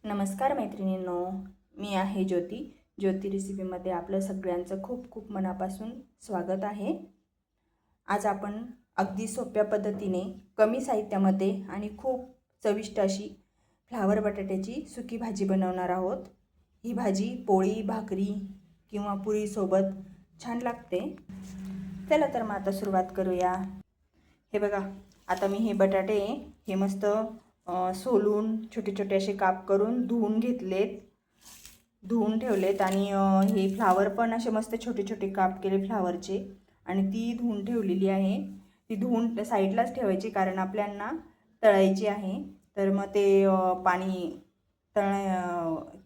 नमस्कार मैत्रिणींनो, मी आहे ज्योती रेसिपीमध्ये आपलं सगळ्यांचं खूप खूप मनापासून स्वागत आहे। आज आपण अगदी सोप्या पद्धतीने कमी साहित्यामध्ये आणि खूप चविष्ट अशी फ्लावर बटाट्याची सुकी भाजी बनवणार आहोत। ही भाजी पोळी भाकरी किंवा पुरीसोबत छान लागते। चला तर मग आता सुरुवात करूया। हे बघा, आता मी हे बटाटे हे मस्त सोलून छोटे छोटे असे काप करून धुवून घेतलेत, धुवून ठेवलेत। आणि हे फ्लावर पण असे मस्त छोटे छोटे काप केले फ्लावरचे आणि ती धुवून ठेवलेली आहे। ती धुवून साईडलाच ठेवायची कारण आपल्याला तळायची आहे। तर मग ते पाणी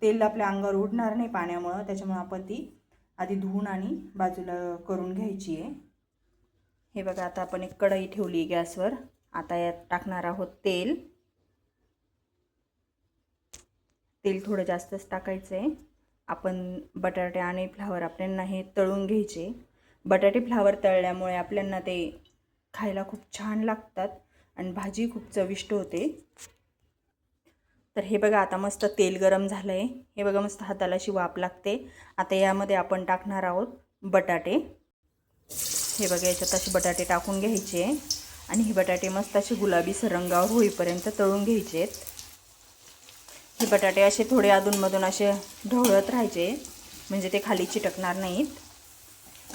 तेल आपल्या अंगावर उडणार नाही पाण्यामुळे, त्याच्यामुळे आपण ती आधी धुवून आणि बाजूला करून घ्यायची आहे। हे बघा, आता आपण एक कढई ठेवली गॅसवर। आता यात टाकणार आहोत तेल। तेल थोडं जास्तच टाकायचं आहे। आपण बटाटे आणि फ्लावर आपल्याला हे तळून घ्यायचे। बटाटे फ्लावर तळल्यामुळे आपल्याला ते खायला खूप छान लागतात आणि भाजी खूप चविष्ट होते। तर हे बघा, आता मस्त तेल गरम झालं आहे। हे बघा, मस्त हाताला अशी वाफ लागते। आता यामध्ये आपण टाकणार आहोत बटाटे। हे बघा, याच्यात असे बटाटे टाकून घ्यायचे आणि हे बटाटे मस्त असे गुलाबी रंगावर होईपर्यंत तळून घ्यायचे। हे बटाटे असे थोडे अधूनमधून असे ढवळत राहायचे म्हणजे ते खाली चिटकणार नाहीत।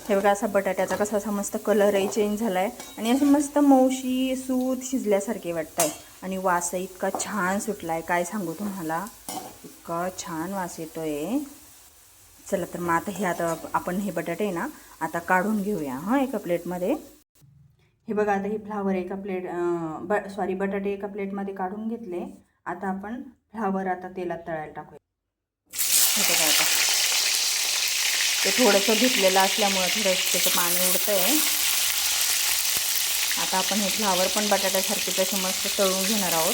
हे बघा, असा बटाट्याचा कसा असा मस्त कलरही चेंज झाला आहे आणि असे मस्त मौशी सूत शिजल्यासारखे वाटत आहे आणि वासही इतका छान सुटला आहे, काय सांगू तुम्हाला, इतका छान वास येतोय। चला तर मग आता आपण हे बटाटे ना आता काढून घेऊया एका प्लेटमध्ये। हे बघा, आता हे फ्लावर एका बटाटे एका प्लेटमध्ये काढून घेतले। आता आपण फ्लावर आता तेलात तळायला टाकूया। हे बघा, आता ते थोडंसं धुतलेलं असल्यामुळे थोडंसं त्याचं पाणी उडतंय। आता आपण हे फ्लावर पण बटाट्यासारखे तसे मस्त तळून घेणार आहोत।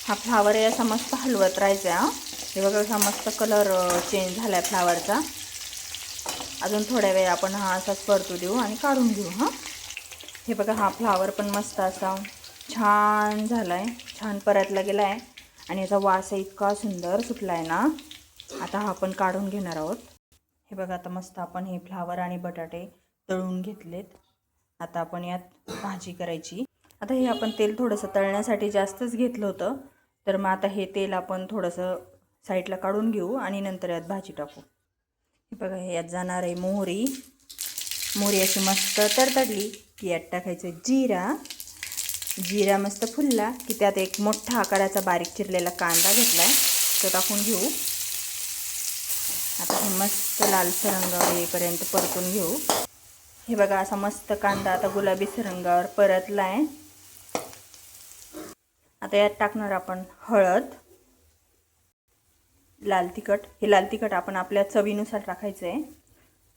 हा फ्लावर आहे असा मस्त हलवत राहायचा। हे बघा, असा मस्त कलर चेंज झाला आहे फ्लावरचा। अजून थोड्या वेळ आपण हा असाच परतू देऊ आणि काढून घेऊ। हे बघा, हा फ्लावर पण मस्त असा छान झाला आहे, छान परतला गेला आहे आणि याचा वास इतका सुंदर सुटला आहे ना। आता हा आपण काढून घेणार आहोत। हे बघा, आता मस्त आपण हे फ्लावर आणि बटाटे तळून घेतलेत। आता आपण यात भाजी करायची। आता हे आपण तेल थोडंसं तळण्यासाठी जास्तच घेतलं होतं, तर मग आता हे तेल आपण थोडंसं साईडला काढून घेऊ आणि नंतर यात भाजी टाकू। हे बघा, हे यात जाणार आहे मोहरी। मोहरी अशी मस्त तडतडली की यात टाकायचं जिरा मस्त फुलला की त्यात एक मोठा आकाराचा बारीक चिरलेला कांदा घेतलाय, तो टाकून घेऊ। आता हे मस्त लालसर रंगावर येईपर्यंत परतून घेऊ। हे बघा, असा मस्त कांदा आता गुलाबी रंगावर परतलाय। आता यात टाकणार आपण हळद, लाल तिखट। हे लाल तिखट आपण आपल्या चवीनुसार टाकायचं आहे,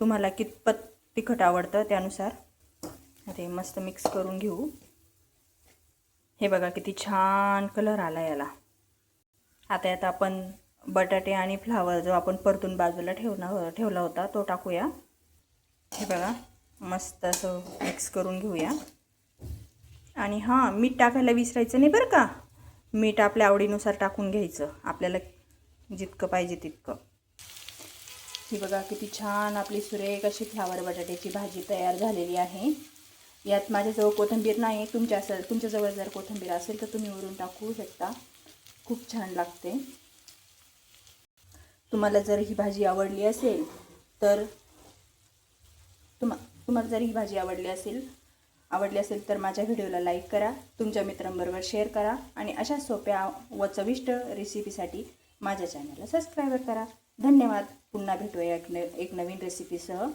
तुम्हाला कितपत तिखट आवडतं त्यानुसार। आता हे मस्त मिक्स करून घेऊ। हे बघा, किती छान कलर आला याला। आता यात आपण बटाटे आणि फ्लावर जो आपण परतून बाजूला ठेवला होता तो टाकूया। हे बघा, मस्त असं मिक्स करून घेऊया। आणि मीठ टाकायला विसरायचं नाही बरं का। मीठ आपल्या आवडीनुसार टाकून घ्यायचं, आपल्याला जितकं पाहिजे तितकं। ही बघा, किती छान आपली सुरेख अशी फ्लावर बटाट्याची भाजी तयार झालेली आहे। यात माझ्याजवळ कोथिंबीर नाही, तुमच्याजवळ जर कोथिंबीर असेल तर तुम्ही वरून टाकू शकता, खूप छान लागते। तुम्हाला जर ही भाजी आवडली असेल तर तुम्हाला जर ही भाजी आवडली असेल तर माझ्या व्हिडिओला लाईक करा, तुमच्या मित्रांबरोबर शेअर करा आणि अशा सोप्या व चविष्ट रेसिपीसाठी माझ्या चॅनलला सबस्क्राईब करा। धन्यवाद। पुन्हा भेटूया एक नवीन रेसिपीसह।